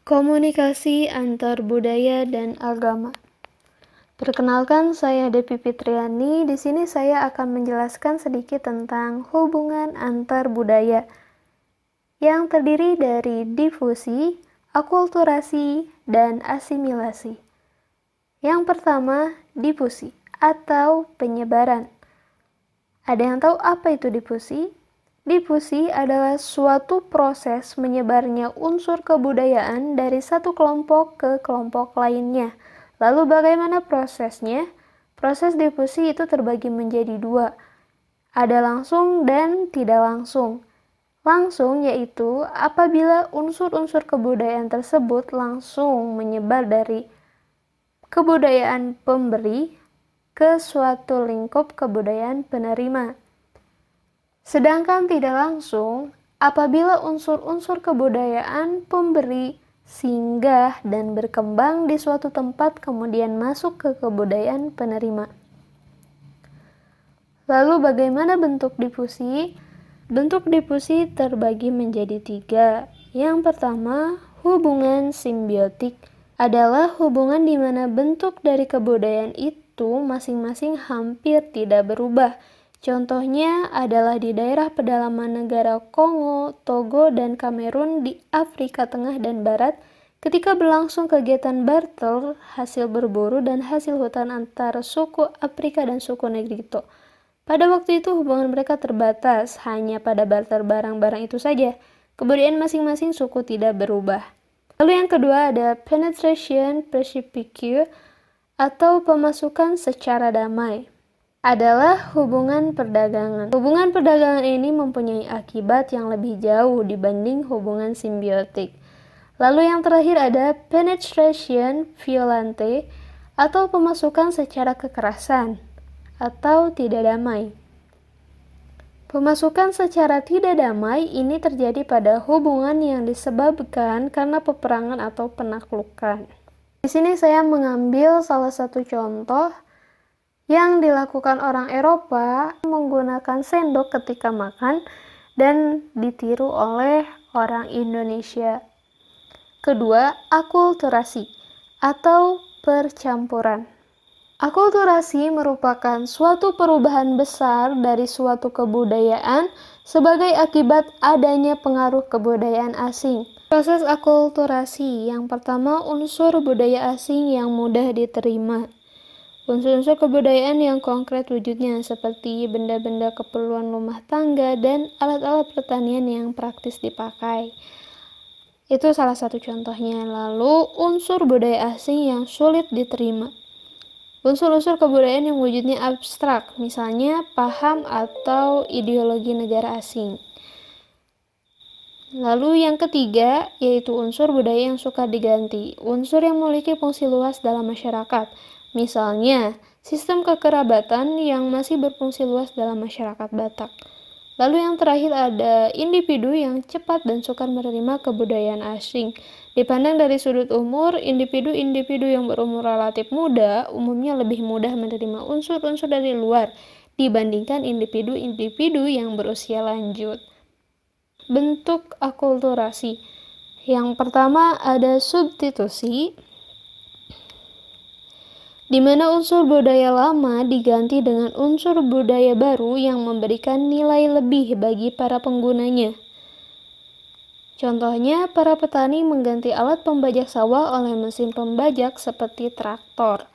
Komunikasi antar budaya dan agama. Perkenalkan, saya Devi Fitriani. Di sini saya akan menjelaskan sedikit tentang hubungan antar budaya yang terdiri dari difusi, akulturasi, dan asimilasi. Yang pertama, difusi atau penyebaran. Ada yang tahu apa itu difusi? Difusi adalah suatu proses menyebarnya unsur kebudayaan dari satu kelompok ke kelompok lainnya. Lalu bagaimana prosesnya? Proses difusi itu terbagi menjadi dua. Ada langsung dan tidak langsung. Langsung yaitu apabila unsur-unsur kebudayaan tersebut langsung menyebar dari kebudayaan pemberi ke suatu lingkup kebudayaan penerima. Sedangkan tidak langsung, apabila unsur-unsur kebudayaan pemberi singgah dan berkembang di suatu tempat kemudian masuk ke kebudayaan penerima. Lalu bagaimana bentuk difusi? Bentuk difusi terbagi menjadi tiga. Yang pertama, hubungan simbiotik adalah hubungan di mana bentuk dari kebudayaan itu masing-masing hampir tidak berubah. Contohnya adalah di daerah pedalaman negara Kongo, Togo, dan Kamerun di Afrika Tengah dan Barat ketika berlangsung kegiatan barter hasil berburu dan hasil hutan antara suku Afrika dan suku Negrito. Pada waktu itu hubungan mereka terbatas hanya pada barter barang-barang itu saja. Kebudayaan masing-masing suku tidak berubah. Lalu yang kedua ada penetration pacifique atau pemasukan secara damai. Adalah hubungan perdagangan. Hubungan perdagangan ini mempunyai akibat yang lebih jauh dibanding hubungan simbiotik. Lalu yang terakhir ada penetration violente atau pemasukan secara kekerasan atau tidak damai. Pemasukan secara tidak damai ini terjadi pada hubungan yang disebabkan karena peperangan atau penaklukan. Di sini saya mengambil salah satu contoh yang dilakukan orang Eropa menggunakan sendok ketika makan dan ditiru oleh orang Indonesia. Kedua, akulturasi atau percampuran. Akulturasi merupakan suatu perubahan besar dari suatu kebudayaan sebagai akibat adanya pengaruh kebudayaan asing. Proses akulturasi yang pertama, unsur budaya asing yang mudah diterima. Unsur-unsur kebudayaan yang konkret wujudnya seperti benda-benda keperluan rumah tangga dan alat-alat pertanian yang praktis dipakai. Itu salah satu contohnya. Lalu unsur budaya asing yang sulit diterima. Unsur-unsur kebudayaan yang wujudnya abstrak, misalnya paham atau ideologi negara asing. Lalu yang ketiga, yaitu unsur budaya yang suka diganti. Unsur yang memiliki fungsi luas dalam masyarakat. Misalnya, sistem kekerabatan yang masih berfungsi luas dalam masyarakat Batak. Lalu yang terakhir ada individu yang cepat dan sukar menerima kebudayaan asing. Dipandang dari sudut umur, individu-individu yang berumur relatif muda umumnya lebih mudah menerima unsur-unsur dari luar dibandingkan individu-individu yang berusia lanjut. Bentuk akulturasi. Yang pertama ada substitusi, di mana unsur budaya lama diganti dengan unsur budaya baru yang memberikan nilai lebih bagi para penggunanya. Contohnya, para petani mengganti alat pembajak sawah oleh mesin pembajak seperti traktor.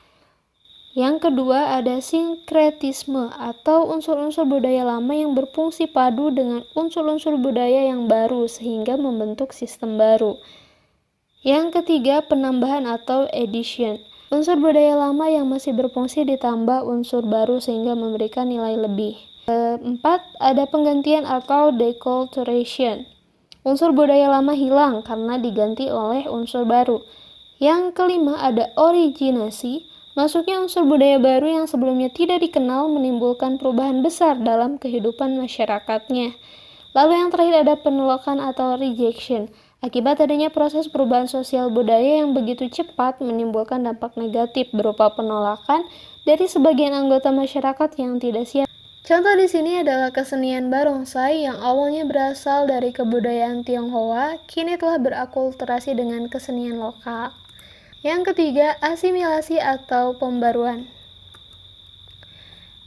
Yang kedua ada sinkretisme atau unsur-unsur budaya lama yang berfungsi padu dengan unsur-unsur budaya yang baru sehingga membentuk sistem baru. Yang ketiga penambahan atau addition. Unsur budaya lama yang masih berfungsi ditambah unsur baru sehingga memberikan nilai lebih. Keempat, ada penggantian atau deculturation. Unsur budaya lama hilang karena diganti oleh unsur baru. Yang kelima, ada originasi. Masuknya unsur budaya baru yang sebelumnya tidak dikenal menimbulkan perubahan besar dalam kehidupan masyarakatnya. Lalu yang terakhir ada penolakan atau rejection. Akibat adanya proses perubahan sosial budaya yang begitu cepat menimbulkan dampak negatif berupa penolakan dari sebagian anggota masyarakat yang tidak siap Contoh di sini adalah kesenian barongsai yang awalnya berasal dari kebudayaan Tionghoa, kini telah berakulturasi dengan kesenian lokal. Yang ketiga, asimilasi atau pembaruan.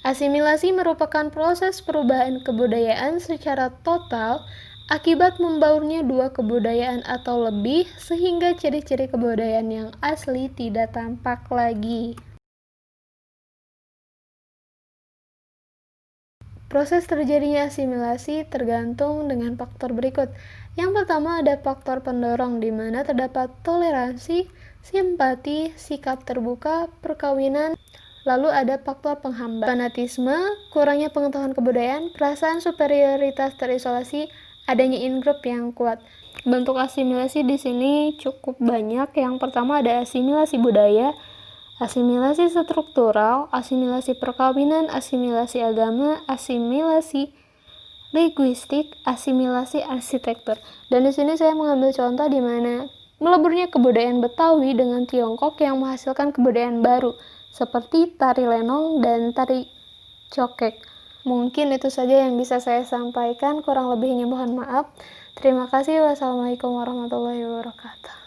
Asimilasi merupakan proses perubahan kebudayaan secara total akibat membaurnya dua kebudayaan atau lebih, sehingga ciri-ciri kebudayaan yang asli tidak tampak lagi. Proses terjadinya asimilasi tergantung dengan faktor berikut. Yang pertama ada faktor pendorong, di mana terdapat toleransi, simpati, sikap terbuka, perkawinan. Lalu ada faktor penghambat, fanatisme, kurangnya pengetahuan kebudayaan, perasaan superioritas terisolasi, adanya in-group yang kuat. Bentuk asimilasi di sini cukup banyak. Yang pertama ada asimilasi budaya, asimilasi struktural, asimilasi perkawinan, asimilasi agama, asimilasi linguistik, asimilasi arsitektur. Dan di sini saya mengambil contoh di mana meleburnya kebudayaan Betawi dengan Tiongkok yang menghasilkan kebudayaan baru seperti tari lenong dan tari cokek. Mungkin itu saja yang bisa saya sampaikan, kurang lebihnya mohon maaf. Terima kasih. Wassalamualaikum warahmatullahi wabarakatuh.